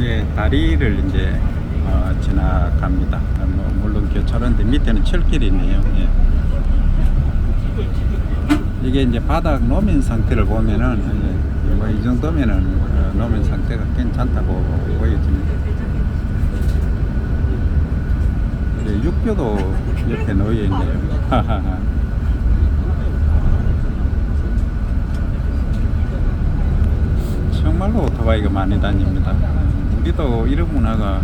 예, 다리를 이제 지나갑니다. 물론 교차로인데 밑에는 철길이네요. 예. 이게 이제 바닥 노면 상태를 보면은 뭐 이 정도면은 노면 상태가 괜찮다고 보여집니다. 육교도 옆에 놓여 있네요. 정말로 오토바이가 많이 다닙니다. 우리도 이런 문화가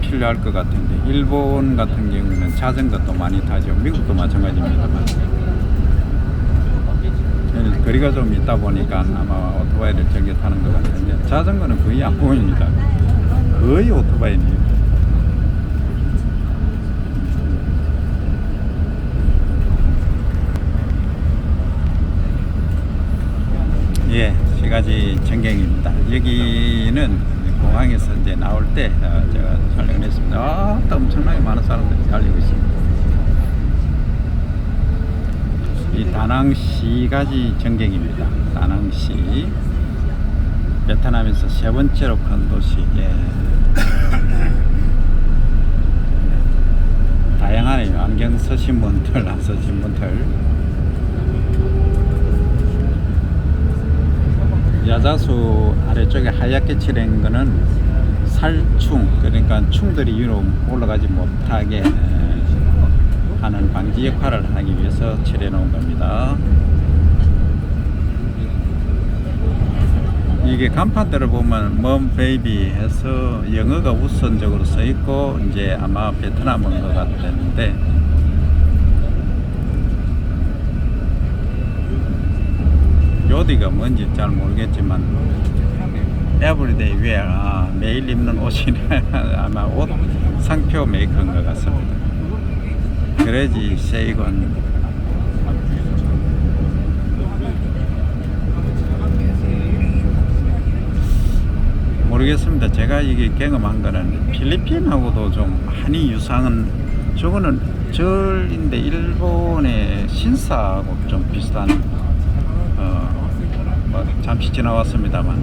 필요할 것 같은데, 일본 같은 경우는 자전거도 많이 타죠. 미국도 마찬가지입니다만. 거리가 좀 있다 보니까 아마 오토바이를 저기 타는 것 같은데, 자전거는 거의 안 보입니다. 거의 오토바이네요. 예, 시가지 전경입니다. 여기는 공항에서 이제 나올 때 제가 촬영을 했습니다. 엄청나게 많은 사람들이 달리고 있습니다. 이 다낭시가지 전경입니다. 다낭시, 베트남에서 세 번째로 큰 도시. 예. 다양하네요. 안경 쓰신 분들, 안 쓰신 분들. 야자수 아래쪽에 하얗게 칠한 거는 살충, 그러니까 충들이 위로 올라가지 못하게 하는 방지 역할을 하기 위해서 칠해 놓은 겁니다. 이게 간판들을 보면 Mom Baby 해서 영어가 우선적으로 써 있고, 이제 아마 베트남어인 것 같은데, 요디가 뭔지 잘 모르겠지만 Everyday Wear, 매일 입는 옷이네. 아마 옷 상표 메이커인 것 같습니다. 그래지 세이건. 모르겠습니다. 제가 이게 경험한 거는 필리핀하고도 좀 많이 유사한, 저거는 절인데 일본의 신사하고 좀 비슷한, 뭐 잠시 지나왔습니다만,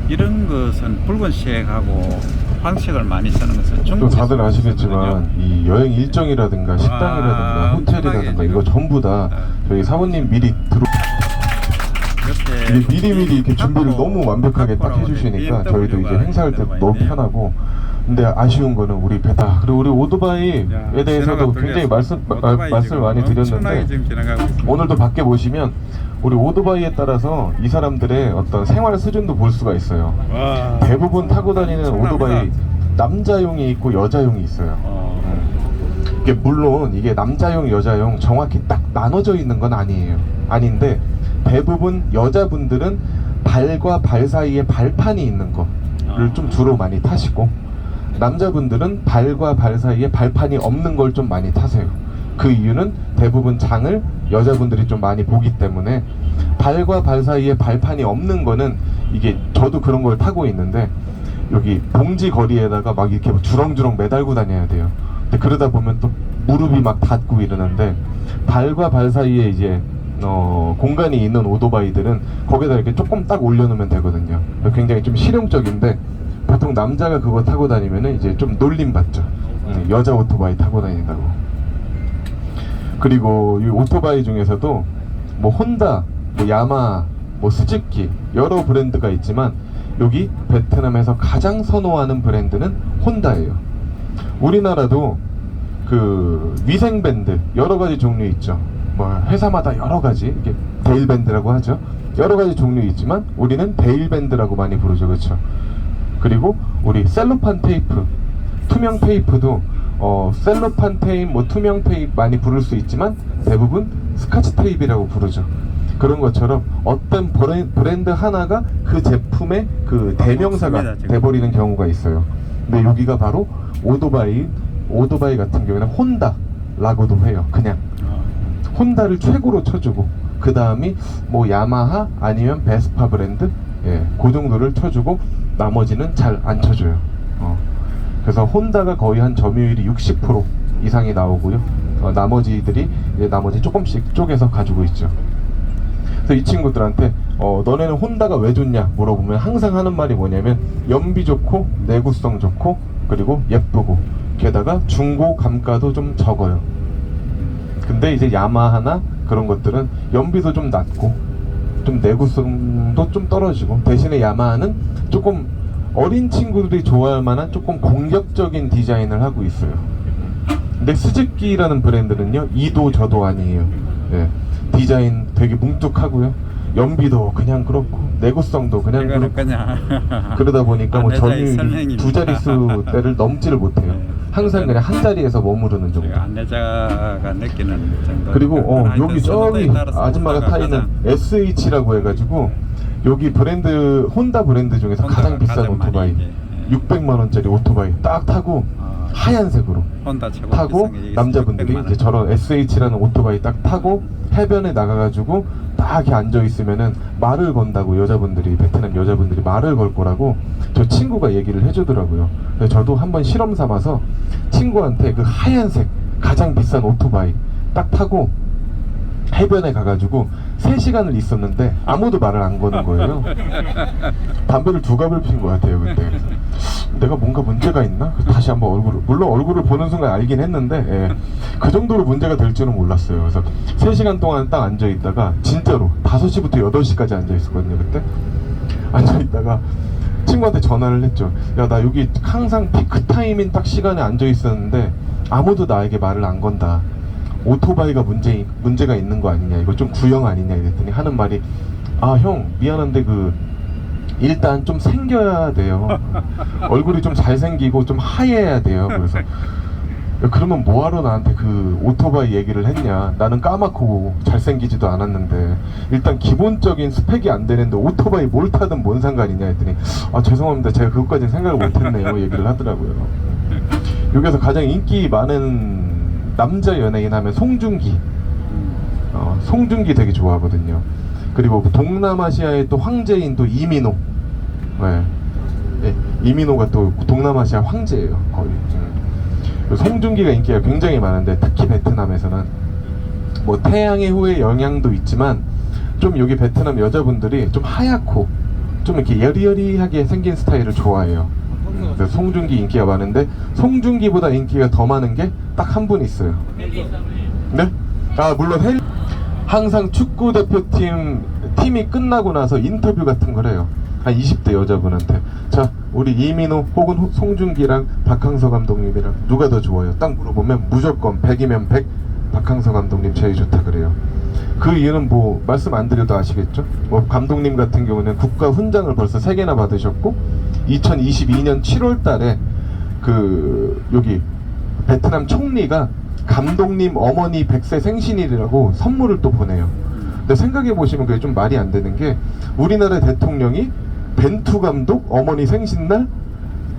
이런 것은 붉은색하고 황색을 많이 쓰는 것은 또 다들 아시겠지만 이 여행 일정이라든가 식당이라든가 호텔이라든가 이거 전부 다 저희 사모님 미리 미리미리 이렇게 준비를 너무 완벽하게 딱 해주시니까 저희도 이제 행사할 때 너무 편하고. 근데 아쉬운 거는 우리 베타, 그리고 우리 오토바이에 대해서도 굉장히 말씀을 많이 드렸는데, 오늘도 밖에 보시면 우리 오토바이에 따라서 이 사람들의 어떤 생활 수준도 볼 수가 있어요. 대부분 타고 다니는 오토바이 남자용이 있고 여자용이 있어요. 이게 물론 이게 남자용 여자용 정확히 딱 나눠져 있는 건 아닌데, 대부분 여자분들은 발과 발 사이에 발판이 있는 거를 좀 주로 많이 타시고, 남자분들은 발과 발 사이에 발판이 없는 걸 좀 많이 타세요. 그 이유는 대부분 장을 여자분들이 좀 많이 보기 때문에, 발과 발 사이에 발판이 없는 거는, 이게 저도 그런 걸 타고 있는데 여기 봉지 거리에다가 막 이렇게 주렁주렁 매달고 다녀야 돼요. 근데 그러다 보면 또 무릎이 막 닿고 이러는데, 발과 발 사이에 이제 공간이 있는 오토바이들은 거기다 이렇게 조금 딱 올려놓으면 되거든요. 굉장히 좀 실용적인데, 보통 남자가 그거 타고 다니면은 이제 좀 놀림 받죠. 여자 오토바이 타고 다닌다고. 그리고 이 오토바이 중에서도 뭐 혼다, 뭐 야마, 뭐 스즈키 여러 브랜드가 있지만, 여기 베트남에서 가장 선호하는 브랜드는 혼다예요. 우리나라도 그 위생 밴드 여러 가지 종류 있죠. 뭐 회사마다 여러 가지, 이게 데일 밴드라고 하죠. 여러 가지 종류 있지만 우리는 데일 밴드라고 많이 부르죠, 그렇죠? 그리고 우리 셀로판 테이프, 투명 테이프도 셀로판 테이프, 뭐 투명 테이프 많이 부를 수 있지만 대부분 스카치 테이프라고 부르죠. 그런 것처럼 어떤 브랜드 하나가 그 제품의 그 대명사가 돼버리는 경우가 있어요. 근데 여기가 바로 오토바이 같은 경우에는 혼다라고도 해요. 그냥 혼다를 최고로 쳐주고, 그 다음이 뭐 야마하 아니면 베스파 브랜드, 그 정도를 쳐주고 나머지는 잘 안 쳐줘요. 그래서 혼다가 거의 한 점유율이 60% 이상이 나오고요. 나머지들이 이제 나머지 조금씩 쪼개서 가지고 있죠. 그래서 이 친구들한테 너네는 혼다가 왜 좋냐 물어보면 항상 하는 말이 뭐냐면 연비 좋고 내구성 좋고 그리고 예쁘고 게다가 중고 감가도 좀 적어요. 근데 이제 야마하나 그런 것들은 연비도 좀 낮고 좀 내구성도 좀 떨어지고 대신에 야마하는 조금 어린 친구들이 좋아할 만한 조금 공격적인 디자인을 하고 있어요. 근데 스즈키라는 브랜드는요 이도 저도 아니에요. 예. 디자인 되게 뭉툭하고요. 연비도 그냥 그렇고 내구성도 그냥 그렇고 그러다 보니까 뭐 전유 두 자릿수대를 넘지를 못해요. 항상 그냥 한 자리에서 머무르는 정도. 안내자가 느끼는 정도. 그리고 여기 저기 아줌마가 타 있는 SH라고 해가지고 여기 브랜드 혼다 브랜드 중에서 가장 비싼 오토바이 600만 원짜리 오토바이 딱 타고 하얀색으로 타고 남자분들이 이제 저런 SH라는 오토바이 딱 타고 해변에 나가가지고 딱 이렇게 앉아 있으면은 말을 건다고 여자분들이 베트남 여자분들이 말을 걸 거라고 저 친구가 얘기를 해주더라고요. 그래서 저도 한번 실험 삼아서 친구한테 그 하얀색 가장 비싼 오토바이 딱 타고 해변에 가가지고 3시간을 있었는데 아무도 말을 안 거는 거예요. 담배를 2갑을 핀 것 같아요 그때. 그래서 내가 뭔가 문제가 있나? 다시 한번 물론 얼굴을 보는 순간 알긴 했는데 예, 그 정도로 문제가 될 줄은 몰랐어요. 그래서 3시간 동안 딱 앉아있다가 진짜로 5시부터 8시까지 앉아있었거든요 그때. 앉아있다가 친구한테 전화를 했죠. 야 나 여기 항상 피크 타임인 딱 시간에 앉아있었는데 아무도 나에게 말을 안 건다. 오토바이가 문제가 있는 거 아니냐, 이거 좀 구형 아니냐 이랬더니 하는 말이 아 형 미안한데 일단 좀 생겨야 돼요. 얼굴이 좀 잘생기고 좀 하얘야 돼요. 그래서 그러면 뭐하러 나한테 그 오토바이 얘기를 했냐, 나는 까맣고 잘생기지도 않았는데 일단 기본적인 스펙이 안 되는데 오토바이 뭘 타든 뭔 상관이냐 했더니 아 죄송합니다 제가 그것까지는 생각을 못했네요 얘기를 하더라고요. 여기서 가장 인기 많은 남자 연예인 하면 송중기. 송중기 되게 좋아하거든요. 그리고 동남아시아의 또 황제인 또 이민호. 네. 네, 이민호가 또 동남아시아 황제예요 거의. 송중기가 인기가 굉장히 많은데 특히 베트남에서는 뭐 태양의 후예 영향도 있지만 좀 여기 베트남 여자분들이 좀 하얗고 좀 이렇게 여리여리하게 생긴 스타일을 좋아해요. 그래서 송중기 인기가 많은데 송중기보다 인기가 더 많은 게 딱 한 분 있어요. 네? 아 물론 항상 축구 대표팀이 끝나고 나서 인터뷰 같은 걸 해요. 한 20대 여자분한테 자 우리 이민호 혹은 송중기랑 박항서 감독님이랑 누가 더 좋아요? 딱 물어보면 무조건 100이면 100 박항서 감독님 제일 좋다 그래요. 그 이유는 뭐 말씀 안 드려도 아시겠죠? 뭐 감독님 같은 경우는 국가 훈장을 벌써 3개나 받으셨고 2022년 7월 달에 여기 베트남 총리가 감독님 어머니 100세 생신일이라고 선물을 또 보내요. 근데 생각해 보시면 그게 좀 말이 안 되는 게 우리나라 대통령이 벤투 감독 어머니 생신날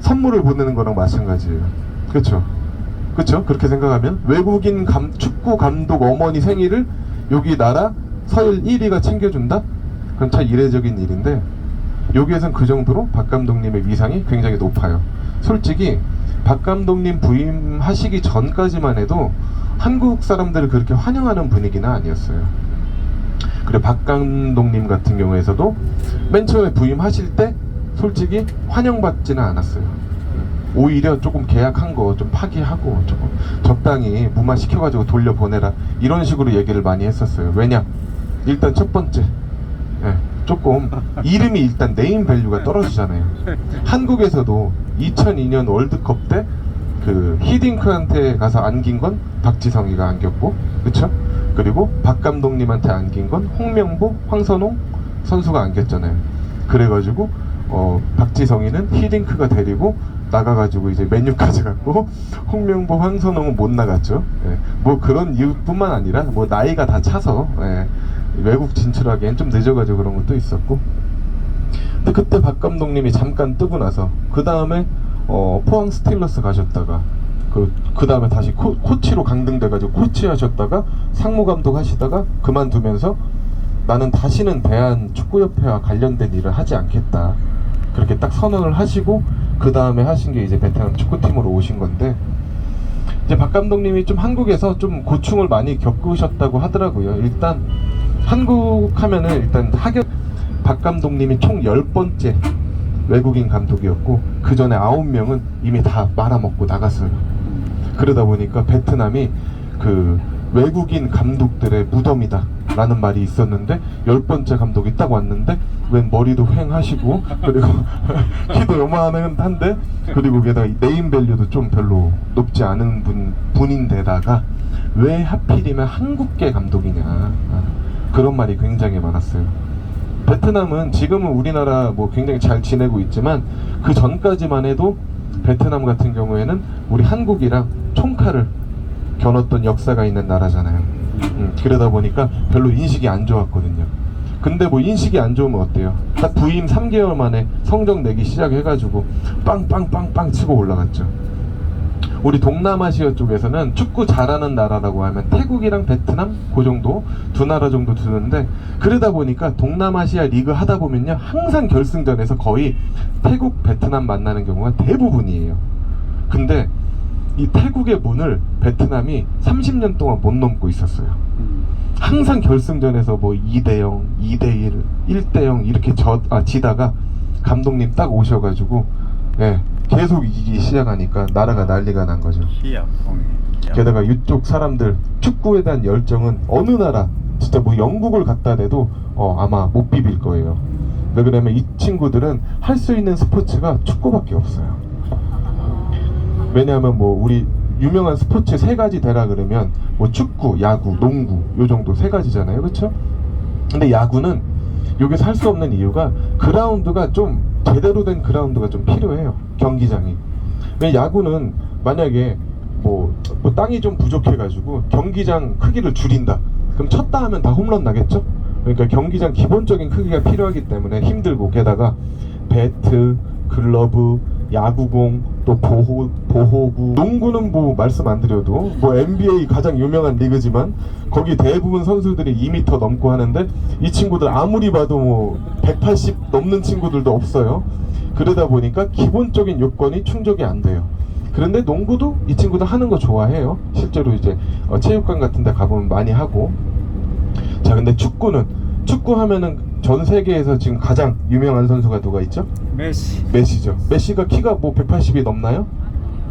선물을 보내는 거랑 마찬가지예요. 그렇죠? 그렇죠? 그렇게 생각하면 외국인 축구 감독 어머니 생일을 여기 나라 서열 1위가 챙겨준다? 그건 참 이례적인 일인데 여기에선 그 정도로 박 감독님의 위상이 굉장히 높아요. 솔직히 박 감독님 부임하시기 전까지만 해도 한국 사람들을 그렇게 환영하는 분위기는 아니었어요. 그리고 박 감독님 같은 경우에서도 맨 처음에 부임하실 때 솔직히 환영받지는 않았어요. 오히려 조금 계약한 거 좀 파기하고 조금 적당히 무마시켜가지고 돌려보내라 이런 식으로 얘기를 많이 했었어요. 왜냐? 일단 첫 번째 조금 이름이 일단 네임 밸류가 떨어지잖아요. 한국에서도 2002년 월드컵 때 히딩크한테 가서 안긴 건 박지성이가 안겼고, 그쵸? 그리고 박 감독님한테 안긴 건 홍명보, 황선홍 선수가 안겼잖아요. 그래가지고 박지성이는 히딩크가 데리고 나가가지고 이제 맨유까지 갔고 홍명보, 황선홍은 못 나갔죠. 뭐 그런 이유뿐만 아니라 뭐 나이가 다 차서 외국 진출하기엔 좀 늦어가지고 그런 것도 있었고. 근데 그때 박 감독님이 잠깐 뜨고 나서 그 다음에 포항 스틸러스 가셨다가 그 다음에 다시 코치로 강등돼가지고 코치 하셨다가 상무 감독 하시다가 그만두면서 나는 다시는 대한축구협회와 관련된 일을 하지 않겠다 그렇게 딱 선언을 하시고 그 다음에 하신 게 이제 베트남 축구팀으로 오신 건데, 이제 박 감독님이 좀 한국에서 좀 고충을 많이 겪으셨다고 하더라고요. 일단 한국 하면은 일단 박 감독님이 총 10번째 외국인 감독이었고 그 전에 9명은 이미 다 말아먹고 나갔어요. 그러다 보니까 베트남이 그 외국인 감독들의 무덤이다 라는 말이 있었는데 10번째 감독이 딱 왔는데 웬 머리도 휑하시고 그리고 키도 요만한데 그리고 게다가 네임밸류도 좀 별로 높지 않은 분인데다가 왜 하필이면 한국계 감독이냐 그런 말이 굉장히 많았어요. 베트남은 지금은 우리나라 뭐 굉장히 잘 지내고 있지만 그 전까지만 해도 베트남 같은 경우에는 우리 한국이랑 총칼을 겨눴던 역사가 있는 나라잖아요. 그러다 보니까 별로 인식이 안 좋았거든요. 근데 뭐 인식이 안 좋으면 어때요? 딱 부임 3개월 만에 성적 내기 시작해가지고 빵빵빵빵 치고 올라갔죠. 우리 동남아시아 쪽에서는 축구 잘하는 나라라고 하면 태국이랑 베트남 그 정도 두 나라 정도 두는데 그러다 보니까 동남아시아 리그 하다 보면요 항상 결승전에서 거의 태국 베트남 만나는 경우가 대부분이에요. 근데 이 태국의 문을 베트남이 30년 동안 못 넘고 있었어요. 항상 결승전에서 뭐 2대0, 2대1, 1대0 이렇게 지다가 감독님 딱 오셔가지고 예, 계속 이기기 시작하니까 나라가 난리가 난 거죠. 게다가 이쪽 사람들 축구에 대한 열정은 어느 나라 진짜 뭐 영국을 갖다 대도 아마 못 비빌 거예요. 왜 그러냐면 이 친구들은 할 수 있는 스포츠가 축구밖에 없어요. 왜냐하면 뭐 우리 유명한 스포츠 3가지 되라 그러면 뭐 축구, 야구, 농구 요 정도 3가지잖아요, 그렇죠? 근데 야구는 여기서 할 수 없는 이유가 그라운드가 좀 제대로 된 그라운드가 좀 필요해요. 경기장이. 왜 야구는 만약에 뭐 땅이 좀 부족해가지고 경기장 크기를 줄인다. 그럼 쳤다 하면 다 홈런 나겠죠? 그러니까 경기장 기본적인 크기가 필요하기 때문에 힘들고 게다가 배트, 글러브, 야구공, 또 보호구 농구는 뭐 말씀 안 드려도 뭐 NBA 가장 유명한 리그지만 거기 대부분 선수들이 2m 넘고 하는데 이 친구들 아무리 봐도 뭐 180 넘는 친구들도 없어요. 그러다 보니까 기본적인 요건이 충족이 안 돼요. 그런데 농구도 이 친구들 하는 거 좋아해요. 실제로 이제 체육관 같은 데 가보면 많이 하고. 자, 근데 축구 하면은 전 세계에서 지금 가장 유명한 선수가 누가 있죠? 메시죠. 메시가 키가 뭐 180이 넘나요?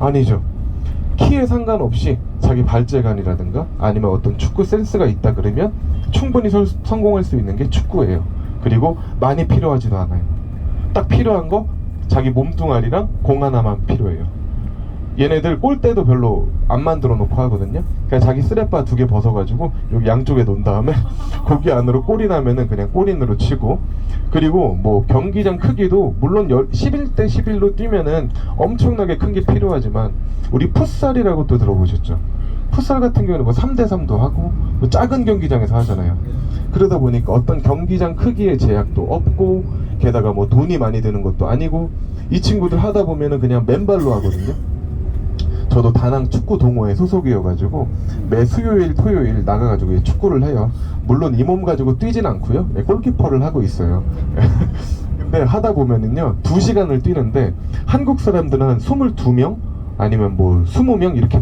아니죠. 키에 상관없이 자기 발재간이라든가 아니면 어떤 축구 센스가 있다 그러면 충분히 성공할 수 있는 게 축구예요. 그리고 많이 필요하지도 않아요. 딱 필요한 거 자기 몸뚱아리랑 공 하나만 필요해요. 얘네들 골대도 별로 안 만들어 놓고 하거든요. 그냥 자기 쓰레빠 2개 벗어가지고 여기 양쪽에 놓은 다음에 거기 안으로 골이 나면은 그냥 골인으로 치고, 그리고 뭐 경기장 크기도 물론 11대 11로 뛰면은 엄청나게 큰 게 필요하지만 우리 풋살이라고 또 들어보셨죠? 풋살 같은 경우는 뭐 3대 3도 하고 뭐 작은 경기장에서 하잖아요. 그러다 보니까 어떤 경기장 크기의 제약도 없고 게다가 뭐 돈이 많이 드는 것도 아니고 이 친구들 하다 보면은 그냥 맨발로 하거든요. 저도 다낭 축구 동호회 소속이어가지고 매 수요일 토요일 나가가지고 축구를 해요. 물론 이 몸 가지고 뛰진 않고요, 골키퍼를 하고 있어요. 근데 하다 보면은요 2시간을 뛰는데 한국 사람들은 한 22명 아니면 뭐 20명 이렇게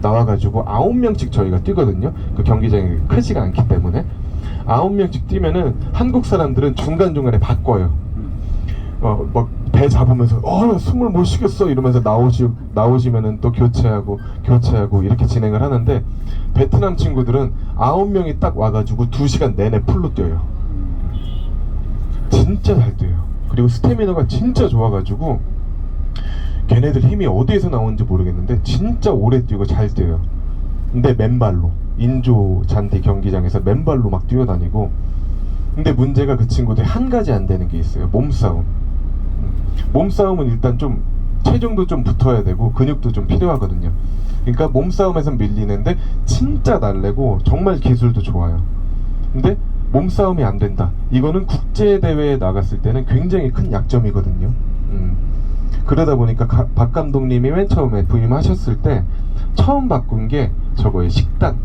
나와가지고 9명씩 저희가 뛰거든요. 그 경기장이 크지가 않기 때문에 9명씩 뛰면은 한국 사람들은 중간중간에 바꿔요. 막 배 잡으면서 숨을 못 쉬겠어 이러면서 나오시면은 또 교체하고 이렇게 진행을 하는데, 베트남 친구들은 9명이 딱 와가지고 2시간 내내 풀로 뛰어요. 진짜 잘 뛰어요. 그리고 스태미너가 진짜 좋아가지고 걔네들 힘이 어디에서 나오는지 모르겠는데 진짜 오래 뛰고 잘 뛰어요. 근데 맨발로 인조 잔디 경기장에서 맨발로 막 뛰어다니고. 근데 문제가 그 친구들이 한 가지 안 되는 게 있어요. 몸싸움은 일단 좀 체중도 좀 붙어야 되고 근육도 좀 필요하거든요. 그러니까 몸싸움에서 밀리는데 진짜 날래고 정말 기술도 좋아요. 근데 몸싸움이 안 된다. 이거는 국제대회에 나갔을 때는 굉장히 큰 약점이거든요. 그러다 보니까 박 감독님이 맨 처음에 부임하셨을 때 처음 바꾼 게 저거예요. 식단.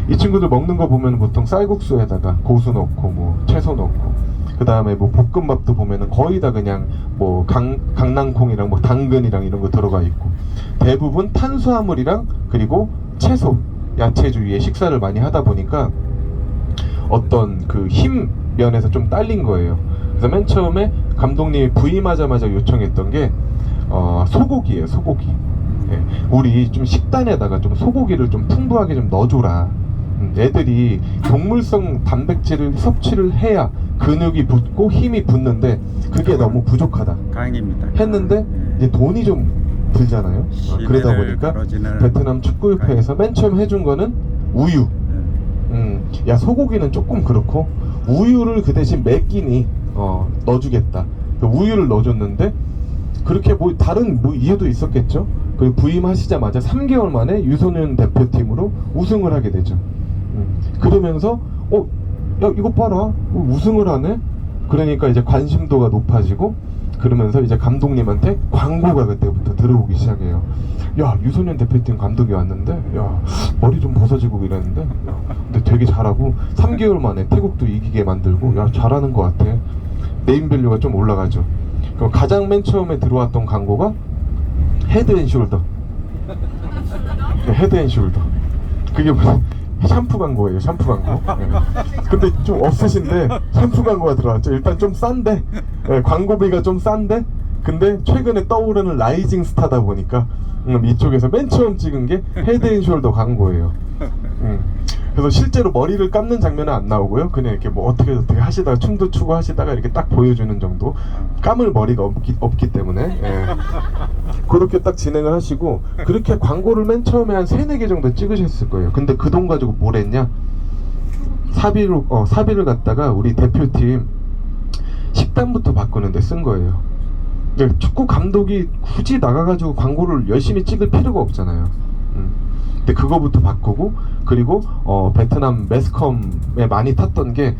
이 친구들 먹는 거 보면 보통 쌀국수에다가 고수 넣고 뭐 채소 넣고 그 다음에 뭐 볶음밥도 보면은 거의 다 그냥 뭐 강낭콩이랑 뭐 당근이랑 이런 거 들어가 있고 대부분 탄수화물이랑 그리고 채소, 야채주의의 식사를 많이 하다 보니까 어떤 그 힘 면에서 좀 딸린 거예요. 그래서 맨 처음에 감독님이 부임하자마자 요청했던 게 소고기예요. 소고기. 예, 우리 좀 식단에다가 좀 소고기를 좀 풍부하게 좀 넣어줘라. 애들이 동물성 단백질을 섭취를 해야 근육이 붙고 힘이 붙는데 그게 너무 부족하다 강입니다. 했는데 이제 돈이 좀 들잖아요. 그러다 보니까 베트남 축구협회에서 맨 처음 해준 거는 우유. 야, 소고기는 조금 그렇고 우유를 그 대신 몇 끼니 넣어주겠다. 그 우유를 넣어줬는데 그렇게 뭐 다른 뭐 이유도 있었겠죠. 그 부임하시자마자 3개월 만에 유소년 대표팀으로 우승을 하게 되죠. 그러면서 야, 이거 봐라, 우승을 하네. 그러니까 이제 관심도가 높아지고 그러면서 이제 감독님한테 광고가 그때부터 들어오기 시작해요. 야, 유소년 대표팀 감독이 왔는데 야, 머리 좀 벗어지고 이랬는데 근데 되게 잘하고 3개월 만에 태국도 이기게 만들고 야, 잘하는 것 같아. 네임밸류가 좀 올라가죠. 그럼 가장 맨 처음에 들어왔던 광고가 헤드앤숄더. 헤드앤숄더. 그게 뭐 샴푸 광고예요. 샴푸 광고. 네. 근데 좀 없으신데 샴푸 광고가 들어왔죠. 일단 좀 싼데, 네, 광고비가 좀 싼데, 근데 최근에 떠오르는 라이징 스타다 보니까 이쪽에서 맨 처음 찍은 게 헤드앤숄더 광고예요. 그래서 실제로 머리를 감는 장면은 안 나오고요. 그냥 이렇게 뭐 어떻게 하시다가 춤도 추고 하시다가 이렇게 딱 보여주는 정도. 감을 머리가 없기 때문에. 예. 그렇게 딱 진행을 하시고 그렇게 광고를 맨 처음에 한 3-4개 정도 찍으셨을 거예요. 근데 그 돈 가지고 뭘 했냐? 사비를 갖다가 우리 대표팀 식단부터 바꾸는 데 쓴 거예요. 축구 감독이 굳이 나가가지고 광고를 열심히 찍을 필요가 없잖아요. 근데 그거부터 바꾸고 그리고 베트남 매스컴에 많이 탔던 게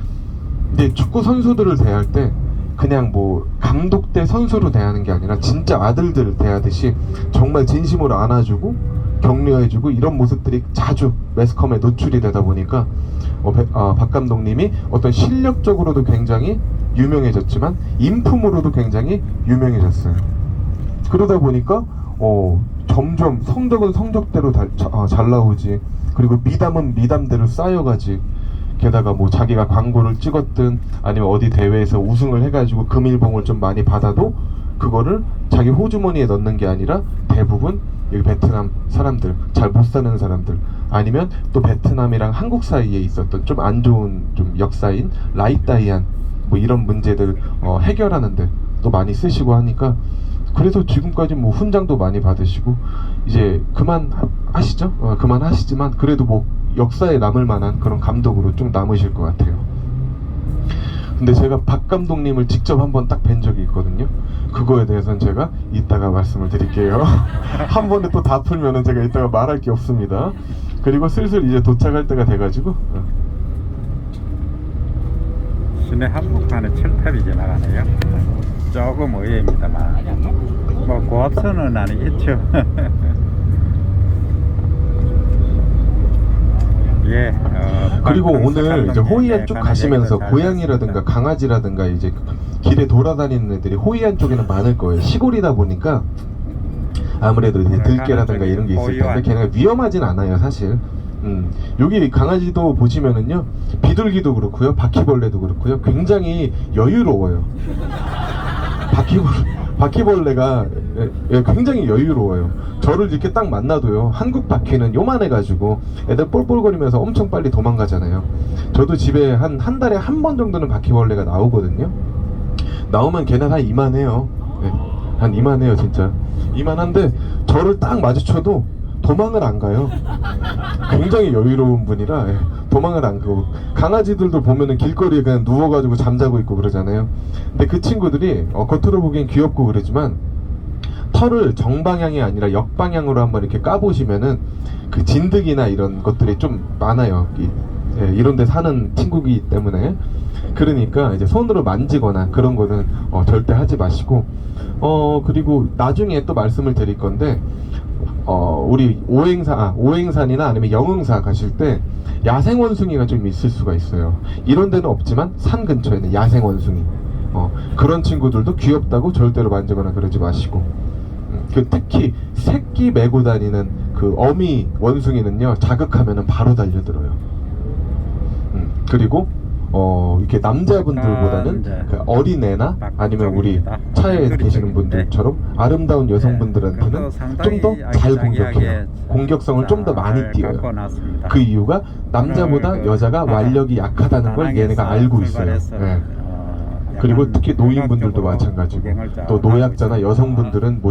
이제 축구 선수들을 대할 때 그냥 뭐 감독 대 선수로 대하는 게 아니라 진짜 아들들 대하듯이 정말 진심으로 안아주고 격려해주고 이런 모습들이 자주 매스컴에 노출이 되다 보니까 박 감독님이 어떤 실력적으로도 굉장히 유명해졌지만 인품으로도 굉장히 유명해졌어요. 그러다 보니까 점점 성적은 성적대로 잘 나오지. 그리고 미담은 미담대로 쌓여가지. 게다가 뭐 자기가 광고를 찍었든 아니면 어디 대회에서 우승을 해가지고 금일봉을 좀 많이 받아도 그거를 자기 호주머니에 넣는 게 아니라 대부분 여기 베트남 사람들, 잘 못 사는 사람들, 아니면 또 베트남이랑 한국 사이에 있었던 좀 안 좋은 좀 역사인 라이따이안 뭐 이런 문제들 해결하는데 또 많이 쓰시고 하니까 그래서 지금까지 뭐 훈장도 많이 받으시고 이제 그만하시죠. 그만하시지만 그래도 뭐 역사에 남을 만한 그런 감독으로 좀 남으실 것 같아요. 근데 제가 박 감독님을 직접 한번 딱 뵌 적이 있거든요. 그거에 대해서는 제가 이따가 말씀을 드릴게요. 한 번에 또 다 풀면은 제가 이따가 말할 게 없습니다. 그리고 슬슬 이제 도착할 때가 돼가지고 시내 한복판에 철탑이 지나가네요. 조금 의외입니다만 뭐 고압선은 아니겠죠. 예. 그리고 오늘 이제 호이안 쪽 가시면서 고양이라든가 강아지라든가 이제 길에 돌아다니는 애들이 호이안 쪽에는 많을 거예요. 시골이다 보니까 아무래도 이제 들개라든가 이런 게 있을 텐데 걔네가 위험하진 않아요, 사실. 여기 강아지도 보시면은요, 비둘기도 그렇고요, 바퀴벌레도 그렇고요, 굉장히 여유로워요. 바퀴벌레가 굉장히 여유로워요. 저를 이렇게 딱 만나도요, 한국 바퀴는 요만해가지고 애들 볼볼거리면서 엄청 빨리 도망가잖아요. 저도 집에 한 달에 한 번 정도는 바퀴벌레가 나오거든요. 나오면 걔는 한 이만해요. 네, 한 이만해요, 진짜. 이만한데 저를 딱 마주쳐도 도망을 안 가요. 굉장히 여유로운 분이라 도망을 안 가고, 강아지들도 보면은 길거리에 그냥 누워가지고 잠자고 있고 그러잖아요. 근데 그 친구들이 겉으로 보기엔 귀엽고 그러지만 털을 정방향이 아니라 역방향으로 한번 이렇게 까보시면은 그 진드기나 이런 것들이 좀 많아요. 이런 데 사는 친구이기 때문에. 그러니까 이제 손으로 만지거나 그런 거는 절대 하지 마시고, 그리고 나중에 또 말씀을 드릴 건데, 우리 오행산이나 아니면 영흥사 가실 때 야생원숭이가 좀 있을 수가 있어요. 이런 데는 없지만 산 근처에는 야생원숭이, 그런 친구들도 귀엽다고 절대로 만지거나 그러지 마시고, 특히 새끼 메고 다니는 그 어미 원숭이는요, 자극하면은 바로 달려들어요. 그리고 이렇게 남자분들보다는 이제 그 어린애나 아니면 우리 차에 계시는 분들처럼 아름다운 여성분들한테는 좀 더 잘 공격해요. 공격성을 좀 더 많이 띄어요. 그 이유가 남자보다 여자가 완력이 약하다는 걸 얘네가 알고 있어요. 예. 그리고 특히 노인분들도 마찬가지고 또 노약자나 여성분들은 뭐